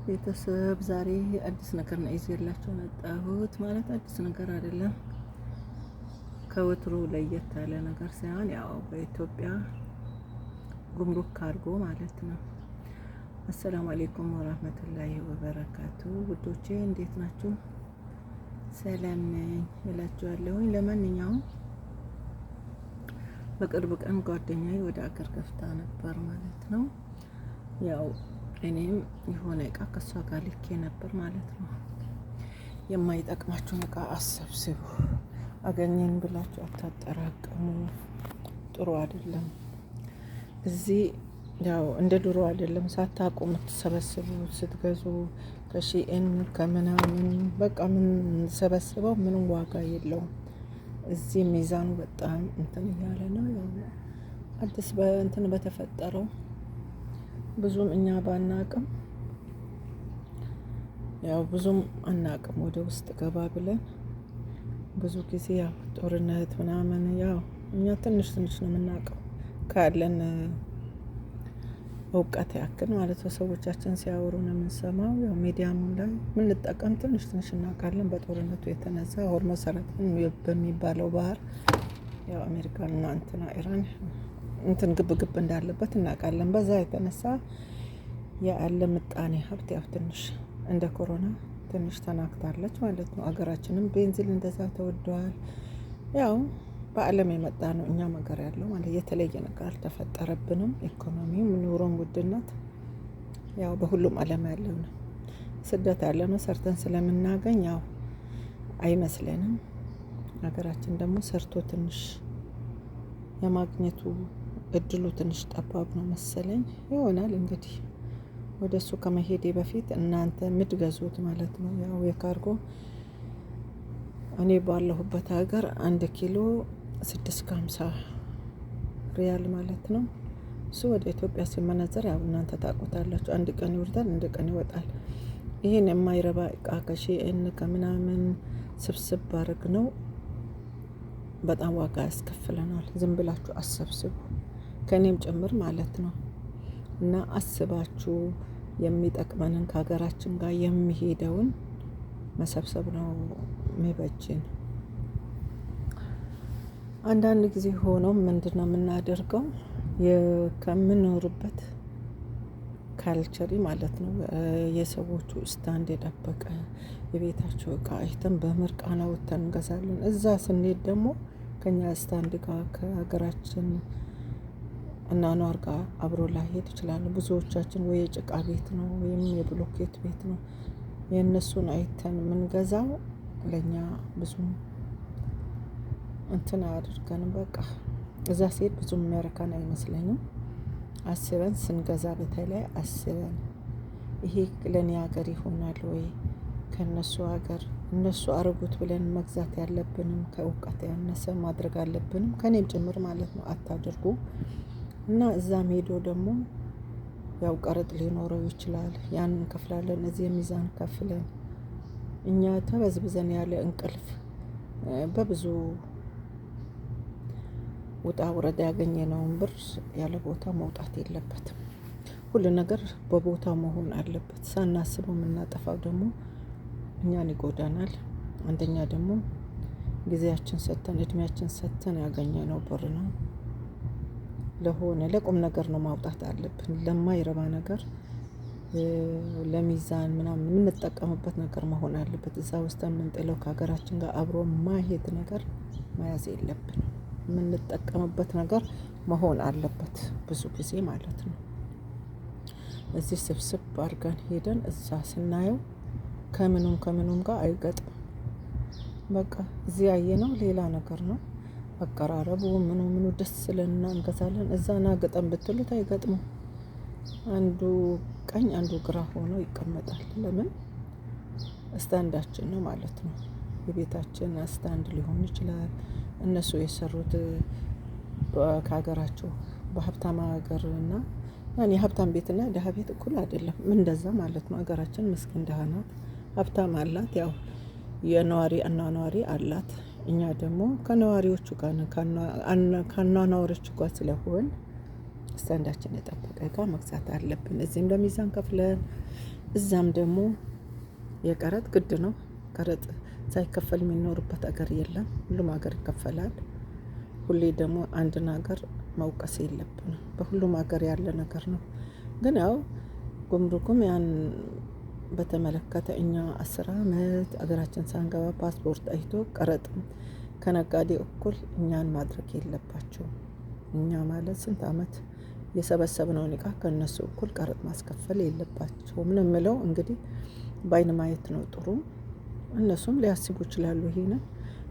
ቤተሰብ ዛሬ አዲስ ነገር ነው ይዤላችሁ መጣሁት። ማለት አዲስ ነገር አይደለም፣ ከወትሮ ለየት ያለ ነገር ሳይሆን ያው በኢትዮጵያ ጉምሩክ ካርጎ ማለት ነው። አሰላሙ አለይኩም ወራህመቱላሂ ወበረካቱ። ውዶቼ እንዴት ናችሁ? ሰላም ነኝ እላችኋለሁኝ። ለማንኛውም በቅርብ ቀን ጓደኛዬ ወደ አገር ከፍታ ነበር ማለት ነው። ያው እኔም የሆነ እቃ ከሷ ጋር ልኬ ነበር ማለት ነው። የማይጠቅማችሁን እቃ አሰብስቡ፣ አገኘን ብላችሁ አታጠራቅሙ፣ ጥሩ አይደለም። እዚህ ያው እንደ ድሮ አይደለም፣ ሳታውቁ የምትሰበስቡ ስትገዙ ከሺኤን ከምናምን በቃ ምን ሰበስበው ምንም ዋጋ የለውም። እዚህ ሚዛኑ በጣም እንትን እያለ ነው። ያው አዲስ በእንትን በተፈጠረው ብዙም እኛ ባናቅም ያው ብዙም አናቅም። ወደ ውስጥ ገባ ብለን ብዙ ጊዜ ያው ጦርነት ምናምን ያው እኛ ትንሽ ነው የምናውቀው ካለን እውቀት ያክል ማለት ነው። ሰዎቻችን ሲያወሩ ነው የምንሰማው። ያው ሚዲያም ላይ የምንጠቀም ትንሽ እናውቃለን። በጦርነቱ የተነሳ ሆርሙዝ ሰረጥን በሚባለው ባህር ያው አሜሪካና እንትና ኢራን እንትን ግብ እንዳለበት እናውቃለን። በዛ የተነሳ የዓለም ምጣኔ ሀብት ያው ትንሽ እንደ ኮሮና ትንሽ ተናክታለች ማለት ነው። አገራችንም ቤንዚን እንደዛ ተወዷል። ያው በዓለም የመጣ ነው እኛ ሀገር ያለው ማለት የተለየ ነገር አልተፈጠረብንም። ኢኮኖሚው ኑሮም ውድነት ያው በሁሉም ዓለም ያለው ነው። ስደት ያለ ነው ሰርተን ስለምናገኝ ያው አይመስለንም። ሀገራችን ደግሞ ሰርቶ ትንሽ የማግኘቱ እድሉ ትንሽ ጠባብ ነው መሰለኝ። ይሆናል እንግዲህ ወደሱ ከመሄዴ በፊት እናንተ የምትገዙት ማለት ነው ያው የካርጎ እኔ ባለሁበት ሀገር 1 ኪሎ 650 ሪያል ማለት ነው። እሱ ወደ ኢትዮጵያ ሲመነዘር ያው እናንተ ታውቁታላችሁ። አንድ ቀን ይወርዳል፣ አንድ ቀን ይወጣል። ይሄን የማይረባ እቃ ከሺኤን ከምናምን ስብስብ አድርግ ነው በጣም ዋጋ ያስከፍለናል። ዝም ብላችሁ አሰብስቡ፣ ከኔም ጭምር ማለት ነው። እና አስባችሁ የሚጠቅመንን ከሀገራችን ጋር የሚሄደውን መሰብሰብ ነው የሚበጅን። አንዳንድ ጊዜ ሆኖ ምንድነው የምናደርገው ከምንኖርበት ካልቸሪ ማለት ነው የሰዎቹ ስታንድ የጠበቀ የቤታቸው እቃ አይተን በምርቃና ወጥተን እንገዛለን። እዛ ስንሄድ ደግሞ ከኛ ስታንድ ጋር ከሀገራችን አኗኗር ጋር አብሮ ላይሄድ ይችላል። ብዙዎቻችን ወይ የጭቃ ቤት ነው ወይም የብሎኬት ቤት ነው የእነሱን አይተን የምንገዛው። ለኛ ብዙም እንትን አድርገን በቃ እዛ ሲሄድ ብዙም የሚያረካን አይመስለኝም። አስበን ስንገዛ በተለይ አስበን ይሄ ለኔ ሀገር ይሆናል ወይ ከነሱ ሀገር እነሱ አረጉት ብለን መግዛት ያለብንም ከእውቀት ያነሰ ማድረግ አለብንም ከኔም ጭምር ማለት ነው። አታድርጉ። እና እዛም ሄዶ ደግሞ ያው ቀረጥ ሊኖረው ይችላል። ያንን እንከፍላለን። እዚህ ሚዛን ከፍለን እኛ ተበዝብዘን ያለ እንቅልፍ በብዙ ውጣ ውረድ ያገኘነውን ብር ያለ ቦታ መውጣት የለበትም። ሁሉ ነገር በቦታው መሆን አለበት። ሳናስበው የምናጠፋው ደግሞ እኛን ይጎዳናል። አንደኛ ደግሞ ጊዜያችን ሰጥተን እድሜያችን ሰጥተን ያገኘነው ብር ነው። ለሆነ ለቁም ነገር ነው ማውጣት አለብን። ለማይረባ ነገር ለሚዛን ምናምን የምንጠቀምበት ነገር መሆን አለበት። እዛ ውስጥ የምንጥለው ከሀገራችን ጋር አብሮ ማይሄድ ነገር መያዝ የለብንም። የምንጠቀምበት ነገር መሆን አለበት ብዙ ጊዜ ማለት ነው። እዚህ ስብስብ አድርገን ሄደን እዛ ስናየው ከምኑም ጋር አይገጥም። በቃ እዚህ ያየነው ሌላ ነገር ነው። አቀራረቡ ምኑ ደስ ስለና እንገዛለን። እዛ ና ገጠም ብትሉት አይገጥሙም። አንዱ ቀኝ አንዱ ግራ ሆኖ ይቀመጣል። ለምን? ስታንዳችን ነው ማለት ነው። የቤታችን ስታንድ ሊሆን ይችላል። እነሱ የሰሩት ከሀገራቸው በሀብታም ሀገር እና ያኔ ሀብታም ቤትና ደሃ ቤት እኩል አይደለም። እንደዛ ማለት ነው። ሀገራችን ምስኪን ደሃ ናት፣ ሀብታም አላት። ያው የነዋሪ አኗኗሪ አላት። እኛ ደግሞ ከነዋሪዎቹ ጋር ከአኗኗሪዎቹ ጋር ስለሆን ስታንዳችን የጠበቀ እቃ መግዛት አለብን። እዚህም ለሚዛን ከፍለን እዛም ደግሞ የቀረጥ ግድ ነው። ቀረጥ ሳይከፈል የሚኖርበት ሀገር የለም። ሁሉም ሀገር ይከፈላል። ሁሌ ደግሞ አንድን ሀገር መውቀስ የለብንም። በሁሉም ሀገር ያለ ነገር ነው። ግን ያው ጉምሩክም ያን በተመለከተ እኛ 10 ዓመት አገራችን ሳንገባ ፓስፖርት አይቶ ቀረጥም ከነጋዴ እኩል እኛን ማድረግ የለባቸውም። እኛ ማለት ስንት ዓመት የሰበሰብነውን እቃ ከእነሱ እኩል ቀረጥ ማስከፈል የለባቸውም ነው የምለው። እንግዲህ በአይን ማየት ነው ጥሩ። እነሱም ሊያስቡ ይችላሉ ይሄንን።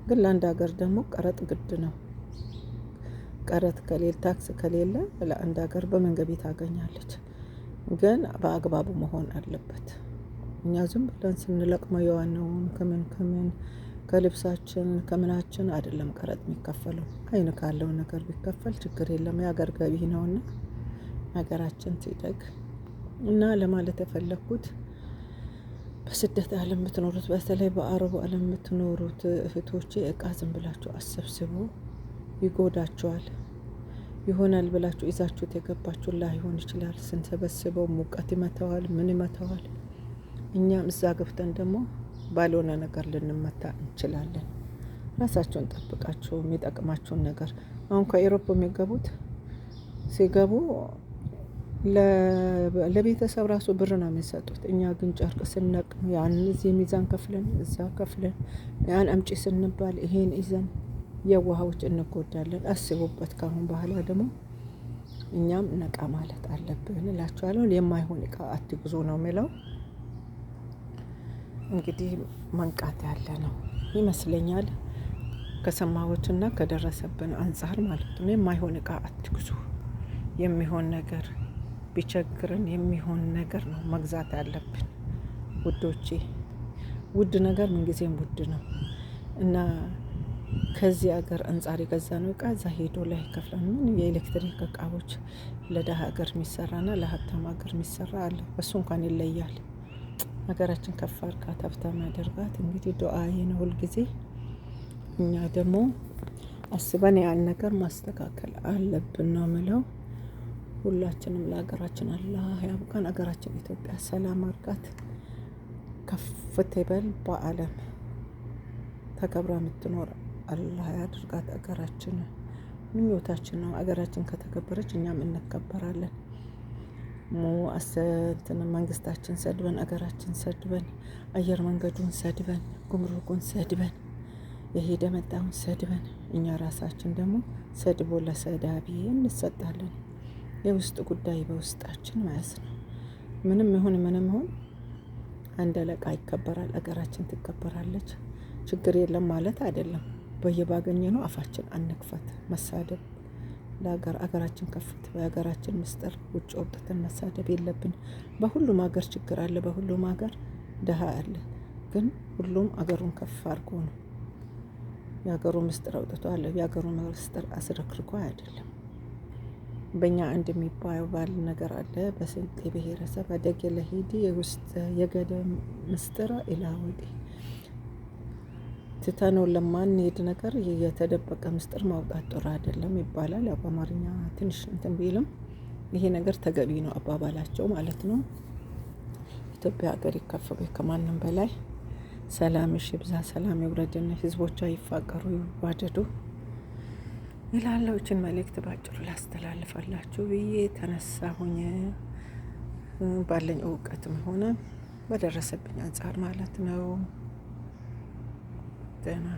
ግን ለአንድ ሀገር ደግሞ ቀረጥ ግድ ነው። ቀረጥ ከሌለ ታክስ ከሌለ ለአንድ ሀገር በምን ገቢ ታገኛለች? ግን በአግባቡ መሆን አለበት። እኛ ዝም ብለን ስንለቅመው የዋናውን ከምን ከልብሳችን ከምናችን አይደለም ቀረጥ የሚከፈለው። አይን ካለው ነገር ቢከፈል ችግር የለም። የሀገር ገቢ ነውና ሀገራችን ትደግ እና ለማለት የፈለኩት በስደት ዓለም የምትኖሩት በተለይ በአረቡ ዓለም የምትኖሩት እህቶቼ እቃ ዝም ብላችሁ አሰብስቡ። ይጎዳችኋል። ይሆናል ብላችሁ ይዛችሁት የገባችሁ ላይሆን ይችላል። ስንሰበስበው ሙቀት ይመታዋል፣ ምን ይመታዋል። እኛም እዛ ገብተን ደግሞ ባልሆነ ነገር ልንመታ እንችላለን። ራሳችሁን ጠብቃችሁ የሚጠቅማችሁን ነገር አሁን ከኢሮፕ የሚገቡት ሲገቡ ለቤተሰብ ራሱ ብር ነው የሚሰጡት። እኛ ግን ጨርቅ ስንነቅም ያን እዚህ ሚዛን ከፍለን እዛ ከፍለን ያን አምጪ ስንባል ይሄን ይዘን የዋሃዎች እንጎዳለን። አስቡበት። ካሁን በኋላ ደግሞ እኛም ነቃ ማለት አለብን እላችኋለሁ። የማይሆን እቃ አትግዙ ነው የሚለው። እንግዲህ መንቃት ያለ ነው ይመስለኛል ከሰማሁትና ከደረሰብን አንጻር ማለት ነው። የማይሆን እቃ አትግዙ። የሚሆን ነገር ቢቸግርን የሚሆን ነገር ነው መግዛት ያለብን ውዶቼ። ውድ ነገር ምንጊዜም ውድ ነው እና ከዚህ ሀገር አንጻር የገዛነው እቃ እዛ ሄዶ ላይ ከፍለን ምን የኤሌክትሪክ እቃዎች ለደሃ ሀገር የሚሰራና ለሀብታም ሀገር የሚሰራ አለ። እሱ እንኳን ይለያል። ሀገራችን ከፍ አድርጋት ሀብታም ያደርጋት። እንግዲህ ዱዓዬ ነው ሁልጊዜ። እኛ ደግሞ አስበን ያን ነገር ማስተካከል አለብን ነው ምለው። ሁላችንም ለሀገራችን አላህ ያብቃን። ሀገራችን ኢትዮጵያ ሰላም አድርጋት፣ ከፍ ትበል፣ በዓለም ተከብራ የምትኖር አላህ ያድርጋት። ሀገራችን ምኞታችን ነው። ሀገራችን ከተከበረች እኛም እንከበራለን። መንግስታችን ሰድበን ሀገራችን ሰድበን አየር መንገዱን ሰድበን ጉምሩኩን ሰድበን የሄደ መጣውን ሰድበን እኛ ራሳችን ደግሞ ሰድቦ ለሰዳቢ እንሰጣለን። የውስጥ ጉዳይ በውስጣችን ማለት ነው። ምንም ይሁን አንድ አለቃ ይከበራል፣ ሀገራችን ትከበራለች። ችግር የለም ማለት አይደለም። በየባገኘ ነው አፋችን አንክፈት። መሳደብ ለሀገራችን ከፍት በሀገራችን ምስጢር ውጭ ወጥተን መሳደብ የለብን። በሁሉም ሀገር ችግር አለ፣ በሁሉም ሀገር ደሃ አለ። ግን ሁሉም አገሩን ከፍ አድርጎ ነው የሀገሩ ምስጢር አውጥቷል። የሀገሩ ምስጢር አስረክርኮ አይደለም። በእኛ አንድ የሚባል ነገር አለ። በስልጤ ብሔረሰብ አደግ ለሄዲ የውስጥ የገደ ምስጢር ኢላወዲ ትተነው ለማንሄድ ነገር የተደበቀ ምስጢር ማውጣት ጥሩ አይደለም ይባላል። ያው በአማርኛ ትንሽ እንትን ቢልም ይሄ ነገር ተገቢ ነው አባባላቸው ማለት ነው። ኢትዮጵያ ሀገር ይከፈበ ከማንም በላይ ሰላምሽ ይብዛ፣ ሰላም ይውረድና ህዝቦቿ ይፋቀሩ ይዋደዱ ይላለው። እችን መልእክት ባጭሩ ላስተላልፋላችሁ ብዬ ተነሳሁኝ። ባለኝ እውቀትም ሆነ በደረሰብኝ አንጻር ማለት ነው። ደህና